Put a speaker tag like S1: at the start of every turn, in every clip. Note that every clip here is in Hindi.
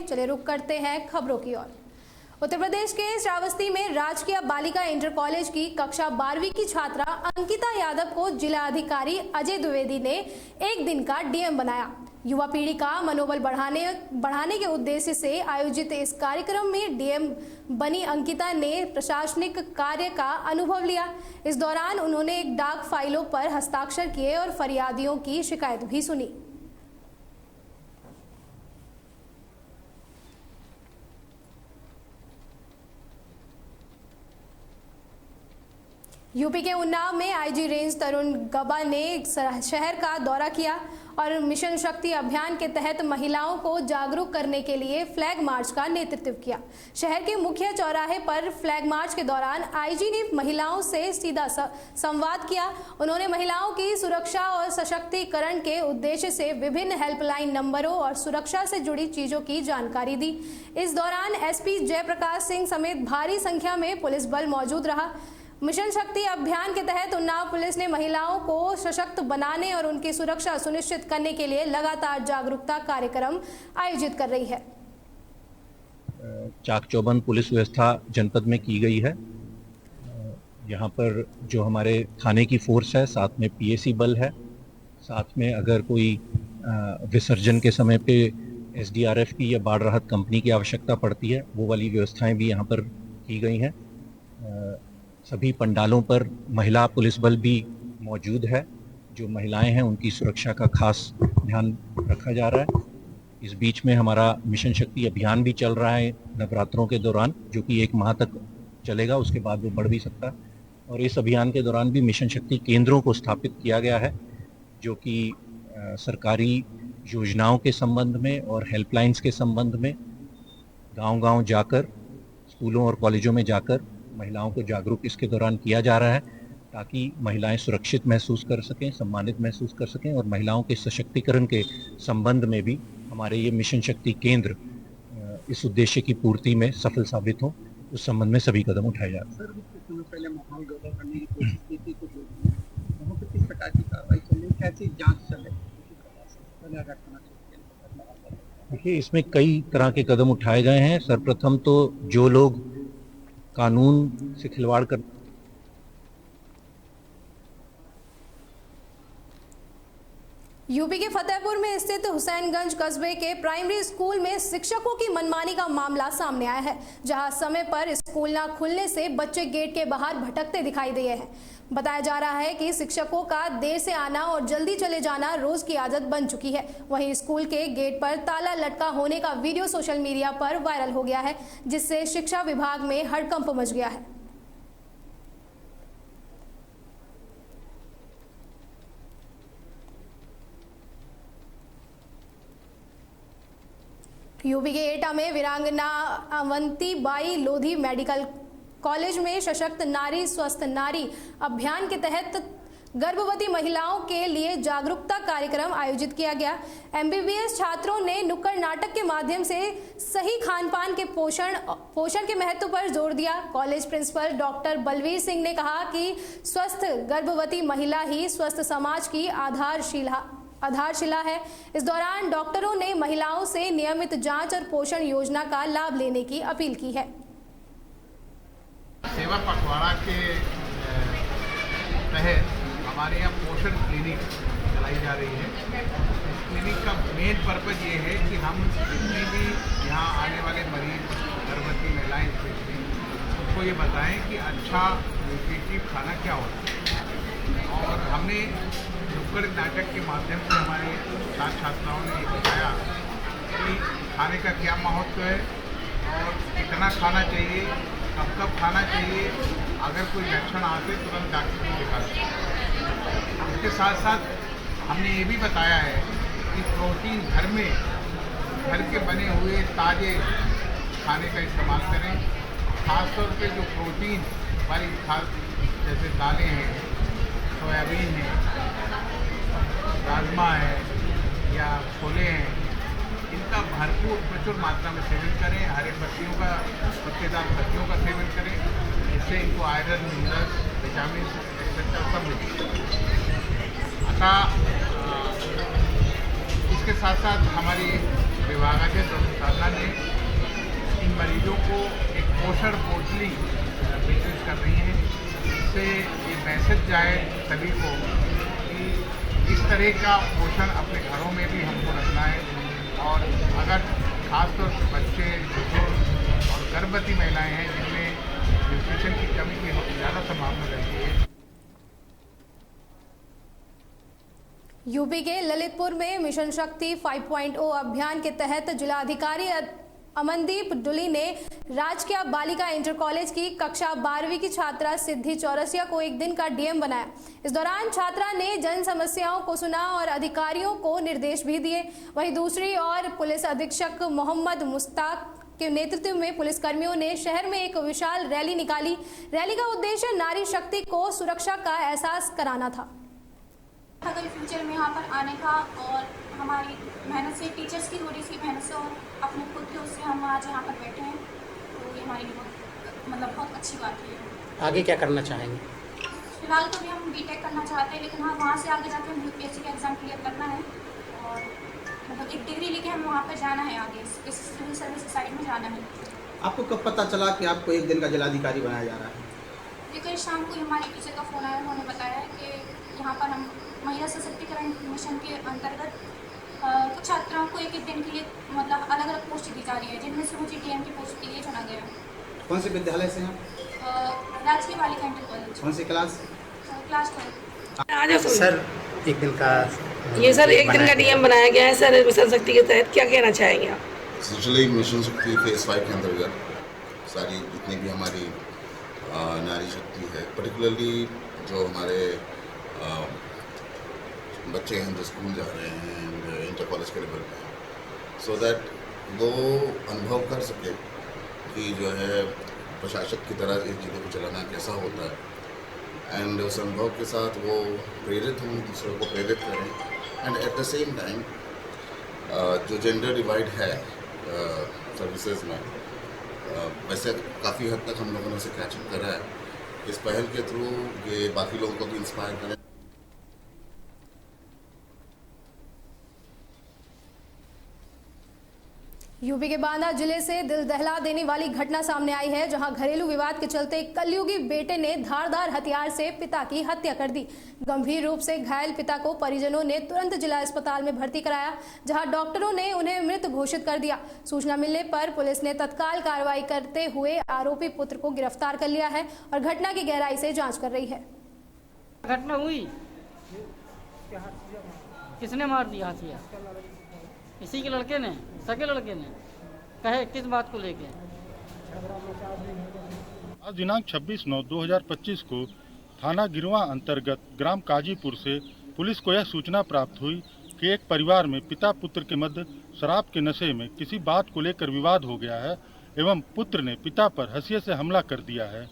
S1: चले रुक करते हैं खबरों की ओर। उत्तर प्रदेश के श्रावस्ती में राजकीय बालिका इंटर कॉलेज की कक्षा 12वीं की छात्रा अंकिता यादव को जिला अधिकारी अजय द्विवेदी ने एक दिन का डीएम बनाया। युवा पीढ़ी का मनोबल बढ़ाने के उद्देश्य से आयोजित इस कार्यक्रम में डीएम बनी अंकिता ने प्रशासनिक कार्य का अनुभव लिया। इस दौरान उन्होंने एक डाक फाइलों पर हस्ताक्षर किए और फरियादियों की शिकायत भी सुनी। यूपी के उन्नाव में आईजी रेंज तरुण गबा ने शहर का दौरा किया और मिशन शक्ति अभियान के तहत महिलाओं को जागरूक करने के लिए फ्लैग मार्च का नेतृत्व किया। शहर के मुख्य चौराहे पर फ्लैग मार्च के दौरान आईजी ने महिलाओं से सीधा संवाद किया। उन्होंने महिलाओं की सुरक्षा और सशक्तिकरण के उद्देश्य से विभिन्न हेल्पलाइन नंबरों और सुरक्षा से जुड़ी चीजों की जानकारी दी। इस दौरान एसपी जयप्रकाश सिंह समेत भारी संख्या में पुलिस बल मौजूद रहा। मिशन शक्ति अभियान के तहत उन्नाव पुलिस ने महिलाओं को सशक्त बनाने और उनकी सुरक्षा सुनिश्चित करने के लिए लगातार जागरूकता कार्यक्रम आयोजित कर रही है।
S2: चाक चौबंद पुलिस व्यवस्था जनपद में की गई है। यहाँ पर जो हमारे थाने की फोर्स है, साथ में पीएसी बल है, साथ में अगर कोई विसर्जन के समय पे एसडीआरएफ की या बाढ़ राहत कंपनी की आवश्यकता पड़ती है, वो वाली व्यवस्थाएं भी यहाँ पर की गई हैं। सभी पंडालों पर महिला पुलिस बल भी मौजूद है। जो महिलाएं हैं उनकी सुरक्षा का खास ध्यान रखा जा रहा है। इस बीच में हमारा मिशन शक्ति अभियान भी चल रहा है नवरात्रों के दौरान, जो कि 1 माह तक चलेगा, उसके बाद वो बढ़ भी सकता है। और इस अभियान के दौरान भी मिशन शक्ति केंद्रों को स्थापित किया गया है, जो कि सरकारी योजनाओं के संबंध में और हेल्पलाइंस के संबंध में गांव-गांव जाकर, स्कूलों और कॉलेजों में जाकर महिलाओं को जागरूक इसके दौरान किया जा रहा है, ताकि महिलाएं सुरक्षित महसूस कर सकें, सम्मानित महसूस कर सकें और महिलाओं के सशक्तिकरण के संबंध में भी हमारे ये मिशन शक्ति केंद्र इस उद्देश्य की पूर्ति में सफल साबित हो, उस संबंध में सभी कदम उठाए जा रहे हैं।
S3: पहले माहौल गड़बड़ करने की कोशिश की थी, कुछ वहाँ पे किस प्रकार की कार्रवाई चल रही, कैसी जांच चल रही?
S2: देखिए, इसमें कई तरह के कदम उठाए गए हैं। सर्वप्रथम तो जो लोग कानून से खिलवाड़ कर
S1: यूपी के फतेहपुर में स्थित हुसैनगंज कस्बे के प्राइमरी स्कूल में शिक्षकों की मनमानी का मामला सामने आया है, जहां समय पर स्कूल न खुलने से बच्चे गेट के बाहर भटकते दिखाई दिए हैं। बताया जा रहा है कि शिक्षकों का देर से आना और जल्दी चले जाना रोज की आदत बन चुकी है। वहीं स्कूल के गेट पर ताला लटका होने का वीडियो सोशल मीडिया पर वायरल हो गया है, जिससे शिक्षा विभाग में हड़कंप मच गया है। यूपी के एटा में वीरांगना Avanti by Lodhi medical college में सशक्त नारी स्वस्थ नारी अभियान के तहत गर्भवती महिलाओं के लिए जागरूकता कार्यक्रम आयोजित किया गया। एमबीबीएस छात्रों ने नुक्कड़ नाटक के माध्यम से सही खानपान के पोषण के महत्व पर जोर दिया। College principal doctor Balvir Singh ने कहा कि स्वस्थ गर्भवती महिला ही स्वस्थ समाज की आधारशिला है। इस दौरान डॉक्टरों ने महिलाओं से नियमित जांच और पोषण योजना का लाभ लेने की अपील की है।
S4: सेवा पखवाड़ा के तहत हमारे यहाँ पोषण क्लिनिक चलाई जा रही है। इस क्लिनिक का मेन पर्पज ये है कि हम जितने भी यहाँ आने वाले मरीज गर्भवती महिलाएं स्पेशली उनको ये बताएं कि अच्छा न्यूट्रिटिव खाना क्या होता है। और हमने नुक्कड़ नाटक के माध्यम से हमारे छात्र छात्राओं ने ये बताया कि खाने का क्या महत्व है और कितना खाना चाहिए, कब कब खाना चाहिए, अगर कोई लक्षण आते तुरंत डॉक्टर को दिखा सकते। इसके साथ साथ हमने ये भी बताया है कि प्रोटीन घर के बने हुए ताज़े खाने का इस्तेमाल करें। खासतौर पे जो प्रोटीन वाली जैसे दालें हैं, सोयाबीन है, राजमा है या छोले हैं, इनका प्रचुर मात्रा में सेवन करें। हरे पत्तेदार सब्जियों का सेवन करें, इससे इनको आयरन, मिनरल्स, विटामिन एक्सेट्रा सब मिलेगा। अतः इसके साथ साथ हमारी विभागाध्यक्ष डॉक्टर साधना ने एक पोषण पोटली बिजनेस कर रही हैं, इससे ये मैसेज जाए सभी को कि इस तरह का पोषण अपने घरों में भी हमको रखना है। और अगर खासतौर से बच्चे, बुजुर्ग और गर्भवती महिलाएं हैं जिनमें न्यूट्रिशन की कमी की ज़्यादा संभावना रहती है।
S1: यूपी के ललितपुर में मिशन शक्ति 5.0 अभियान के तहत जिलाधिकारी अमनदीप डुली ने राजकीय बालिका इंटर कॉलेज की कक्षा 12वीं की छात्रा सिद्धि चौरसिया को एक दिन का डीएम बनाया। इस दौरान छात्रा ने जन समस्याओं को सुना और अधिकारियों को निर्देश भी दिए। वहीं दूसरी ओर पुलिस अधीक्षक मोहम्मद मुश्ताक के नेतृत्व में पुलिसकर्मियों ने शहर में एक विशाल रैली निकाली। रैली का उद्देश्य नारी शक्ति को सुरक्षा का एहसास कराना था।
S5: अगर फ्यूचर में यहाँ पर आने का और हमारी मेहनत से, टीचर्स की थोड़ी सी मेहनत से और अपने खुद के उससे हम आज यहाँ पर बैठे हैं, तो ये हमारी बहुत अच्छी बात है।
S3: आगे क्या करना चाहेंगे?
S5: फिलहाल तो भी हम बीटेक करना चाहते हैं, लेकिन हाँ वहाँ से आगे जाके हम यूपीएससी का एग्ज़ाम क्लियर करना है और एक डिग्री लेके हमें वहाँ पर जाना है, आगे इस सिविल सर्विस साइड में जाना है।
S3: आपको कब पता चला कि आपको एक दिन का जिलाधिकारी बनाया जा रहा है?
S5: देखो, शाम को हमारे टीचर का फ़ोन आया, उन्होंने बताया कि यहाँ पर हम महिला सशक्तिकरण मिशन के अंतर्गत कुछ छात्राओं को एक दिन के लिए अलग अलग पोस्ट दी जा रही है, जिनमें से मुझे डीएम की पोस्ट के लिए चुना गया।
S3: कौन से विद्यालय से हैं?
S5: राजकीय बालिका इंटर कॉलेज।
S3: कौन सी क्लास?
S5: क्लास 12।
S3: सर एक दिन का
S6: एक दिन का डीएम बनाया गया है सर मिशन शक्ति के तहत, क्या कहना चाहेंगे आप?
S7: सोशली मिशन शक्ति फेज 5 के अंतर्गत सारी जितनी भी हमारी नारी शक्ति है, पर्टिकुलरली जो हमारे बच्चे हैं जो स्कूल जा रहे हैं इंटर कॉलेज के लेवल पे, सो दैट वो अनुभव कर सके कि जो है प्रशासक की तरह इस चीज़ों को चलाना कैसा होता है, एंड उस अनुभव के साथ वो प्रेरित हों, दूसरों को प्रेरित करें, and at the same time जो जेंडर डिवाइड है सर्विसेज में, वैसे काफ़ी हद तक हम लोगों ने उसे कैचअप करा है। इस पहल के थ्रू ये बाकी लोगों को भी इंस्पायर करें।
S1: यूपी के बांदा जिले से दिल दहला देने वाली घटना सामने आई है, जहां घरेलू विवाद के चलते कलयुगी बेटे ने धारदार हथियार से पिता की हत्या कर दी। गंभीर रूप से घायल पिता को परिजनों ने तुरंत जिला अस्पताल में भर्ती कराया, जहां डॉक्टरों ने उन्हें मृत घोषित कर दिया। सूचना मिलने पर पुलिस ने तत्काल कार्रवाई करते हुए आरोपी पुत्र को गिरफ्तार कर लिया है और घटना की गहराई से जाँच कर रही है।
S8: घटना हुई, किसने मार दिया हथियार? इसी के लड़के ने, सगे लड़के ने। कहे किस बात को लेके?
S9: आज दिनांक 26/9/2025 को थाना गिरवा अंतर्गत ग्राम काजीपुर से पुलिस को यह सूचना प्राप्त हुई कि एक परिवार में पिता पुत्र के मध्य शराब के नशे में किसी बात को लेकर विवाद हो गया है एवं पुत्र ने पिता पर हंसिये से हमला कर दिया है।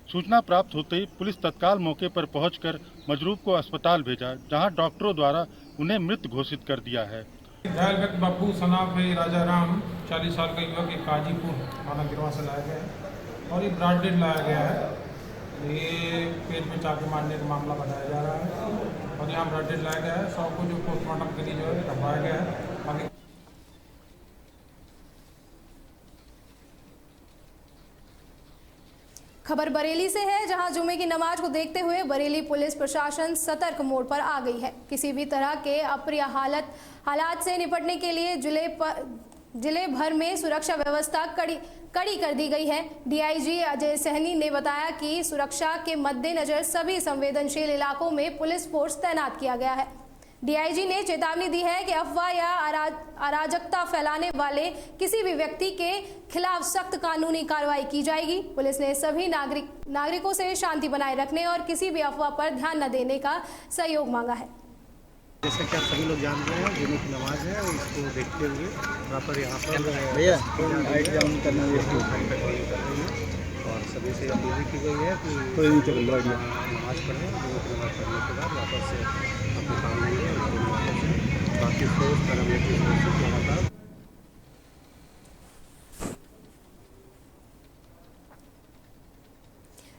S9: सूचना प्राप्त होते ही पुलिस तत्काल मौके पर पहुंचकर मजरूब को अस्पताल भेजा, जहां डॉक्टरों द्वारा उन्हें मृत घोषित कर दिया है।
S10: घायल व्यक्ति बापू सनाफ है राजा राम 40 साल का युवक एक काजीपुर थाना गिरवा से लाया गया है और ये ब्रॉड डेड लाया गया है। ये पेट में चाकू मारने का मामला बताया जा रहा है और यहाँ ब्रॉड डेड लाया गया है। शव को जो पोस्टमार्टम के लिए जो है करवाया गया है। आगे
S1: खबर बरेली से है, जहां जुमे की नमाज को देखते हुए बरेली पुलिस प्रशासन सतर्क मोड पर आ गई है। किसी भी तरह के अप्रिय हालात से निपटने के लिए जिले भर में सुरक्षा व्यवस्था कड़ी कर दी गई है। डीआईजी अजय सहनी ने बताया कि सुरक्षा के मद्देनजर सभी संवेदनशील इलाकों में पुलिस फोर्स तैनात किया गया है। डीआईजी ने चेतावनी दी है कि अफवाह या अराजकता फैलाने वाले किसी भी व्यक्ति के खिलाफ सख्त कानूनी कार्रवाई की जाएगी। पुलिस ने सभी नागरिकों से शांति बनाए रखने और किसी भी अफवाह पर ध्यान न देने का सहयोग मांगा है।
S11: जैसा कि आप सभी लोग जानते हैं, जुमे की नमाज है और इसको देखते हुए यहाँ पर
S3: भैया
S11: और सभी से अपील की गई है कि नमाज पढ़ें। जुमे की नमाज पढ़ने के बाद वापस से अपने काम लेंगे। बाकी फोर्स पैरामिलिट्री फोर्सेस लगातार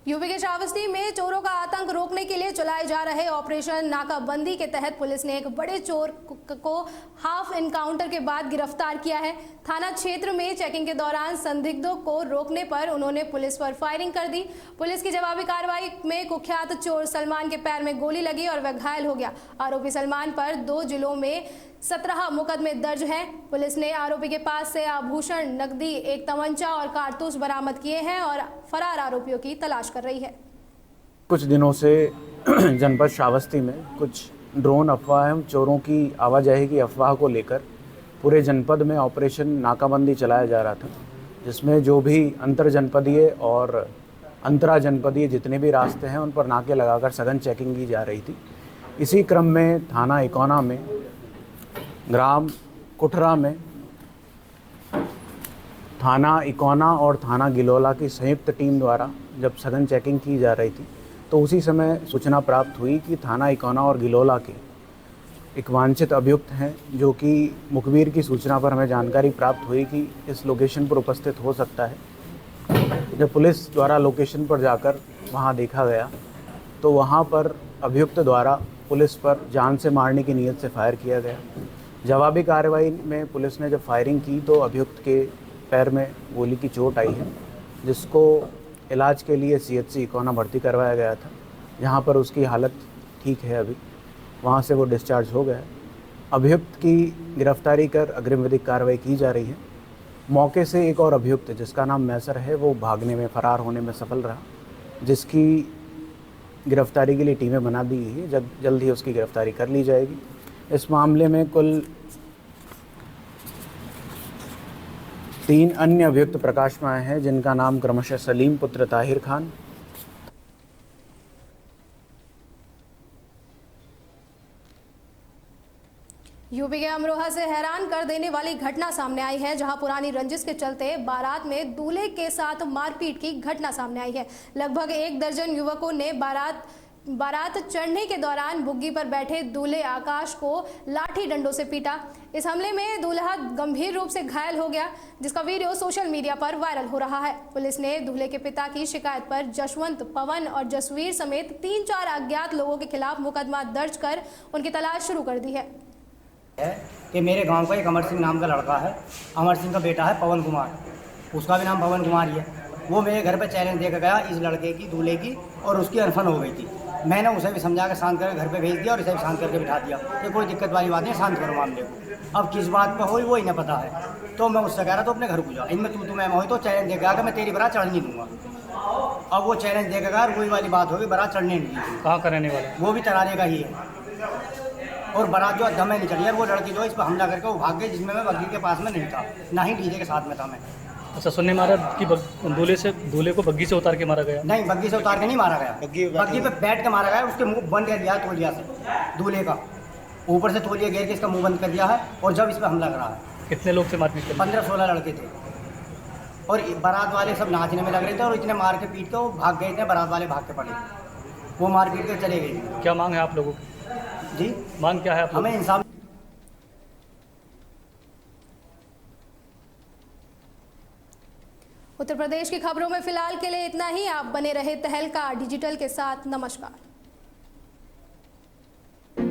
S1: यूपी के श्रावस्ती में चोरों का आतंक रोकने के लिए चलाए जा रहे ऑपरेशन नाकाबंदी के तहत पुलिस ने एक बड़े चोर को हाफ एनकाउंटर के बाद गिरफ्तार किया है। थाना क्षेत्र में चेकिंग के दौरान संदिग्धों को रोकने पर उन्होंने पुलिस पर फायरिंग कर दी। पुलिस की जवाबी कार्रवाई में कुख्यात चोर सलमान के पैर में गोली लगी और वह घायल हो गया। आरोपी सलमान पर 2 जिलों में 17 मुकदमे दर्ज हैं। पुलिस ने आरोपी के पास से आभूषण, नकदी, एक तमंचा और कारतूस बरामद किए हैं और फरार आरोपियों की तलाश कर रही है।
S12: कुछ दिनों से जनपद श्रावस्ती में कुछ ड्रोन अफवाह एवं चोरों की आवाजाही की अफवाह को लेकर पूरे जनपद में ऑपरेशन नाकाबंदी चलाया जा रहा था, जिसमें जो भी अंतर जनपदीय और अंतरा जनपदीय जितने भी रास्ते हैं उन पर नाके लगाकर सघन चेकिंग की जा रही थी। इसी क्रम में थाना इकोना में, ग्राम कुठरा में, थाना इकोना और थाना गिलोला की संयुक्त टीम द्वारा जब सघन चेकिंग की जा रही थी तो उसी समय सूचना प्राप्त हुई कि थाना इकोना और गिलोला के एक वांछित अभियुक्त हैं, जो कि मुखबिर की सूचना पर हमें जानकारी प्राप्त हुई कि इस लोकेशन पर उपस्थित हो सकता है। जब पुलिस द्वारा लोकेशन पर जाकर वहां देखा गया तो वहां पर अभियुक्त द्वारा पुलिस पर जान से मारने की नीयत से फायर किया गया। जवाबी कार्रवाई में पुलिस ने जब फायरिंग की तो अभियुक्त के पैर में गोली की चोट आई है, जिसको इलाज के लिए CHC इकोना भर्ती करवाया गया था, जहां पर उसकी हालत ठीक है। अभी वहां से वो डिस्चार्ज हो गया है। अभियुक्त की गिरफ्तारी कर अग्रिम विधिक कार्रवाई की जा रही है। मौके से एक और अभियुक्त जिसका नाम मैसर है वो भागने में, फरार होने में सफल रहा, जिसकी गिरफ्तारी के लिए टीमें बना दी गई है। जल्द ही उसकी गिरफ्तारी कर ली जाएगी। इस मामले में कुल 3 अन्य अभियुक्त प्रकाश में आए हैं, जिनका नाम क्रमशः सलीम पुत्र ताहिर खान,
S1: यूपी के अमरोहा से हैरान कर देने वाली घटना सामने आई है, जहां पुरानी रंजिश के चलते बारात में दूल्हे के साथ मारपीट की घटना सामने आई है। लगभग 1 दर्जन युवकों ने बारात चढ़ने के दौरान बुग्गी पर बैठे दूल्हे आकाश को लाठी डंडों से पीटा। इस हमले में दूल्हा गंभीर रूप से घायल हो गया, जिसका वीडियो सोशल मीडिया पर वायरल हो रहा है। पुलिस ने दूल्हे के पिता की शिकायत पर जशवंत, पवन और जसवीर समेत 3-4 अज्ञात लोगों के खिलाफ मुकदमा दर्ज कर उनकी तलाश शुरू कर दी है।
S13: कि मेरे गांव का एक अमर सिंह नाम का लड़का है, अमर सिंह का बेटा है पवन कुमार, उसका भी नाम पवन कुमार ही है। वो मेरे घर पे चैलेंज देकर गया इस लड़के की, दूल्हे की, और उसकी अनफन हो गई थी। मैंने उसे भी समझा के शांत करके घर पे भेज दिया और इसे भी शांत करके बिठा दिया कि कोई दिक्कत वाली बात नहीं, शांत करो मामले को। अब किस बात पे हुई वो इन्हें पता है। तो मैं उससे कह रहा तो अपने घर को जा, इनमें तू मैं हो तो चैलेंज देकर आकर मैं तेरी बारात चढ़ नहीं दूंगा। अब वो चैलेंज देकर गया, वही वाली बात होगी, बारात चढ़ने नहीं दी। कहाँ कराने वाले? वो भी तराने का ही है। और बारात जो दमे नहीं चढ़ी है, वो लड़की जो इस पर हमला करके वो भाग गई, जिसमें मैं बग्गी के पास में नहीं था, ना ही डीजे के साथ में था मैं।
S14: अच्छा, सुनने मारा कि दूल्हे को बग्गी से उतार के मारा गया?
S13: नहीं, बग्गी से उतार के नहीं मारा गया, बग्गी पे बैठ के मारा गया। उसके मुंह बंद कर दिया तौलिया से, दूल्हे का ऊपर से तौलिया घेर के इसका मुंह बंद कर दिया है। और जब इस पर हमला करा है।
S14: कितने लोग थे मारपीट के?
S13: 15-16 लड़के थे, और बारात वाले सब नाचने में लग रहे थे, और इतने मार के पीट के वो भाग गए थे। बारात वाले भाग के पड़े, वो मार पीट के चले गए।
S14: क्या मांग है आप लोगों की?
S13: जी,
S14: मांग क्या है?
S13: हमें इंसाफ।
S1: उत्तर प्रदेश की खबरों में फिलहाल के लिए इतना ही। आप बने रहे तहलका डिजिटल के साथ। नमस्कार।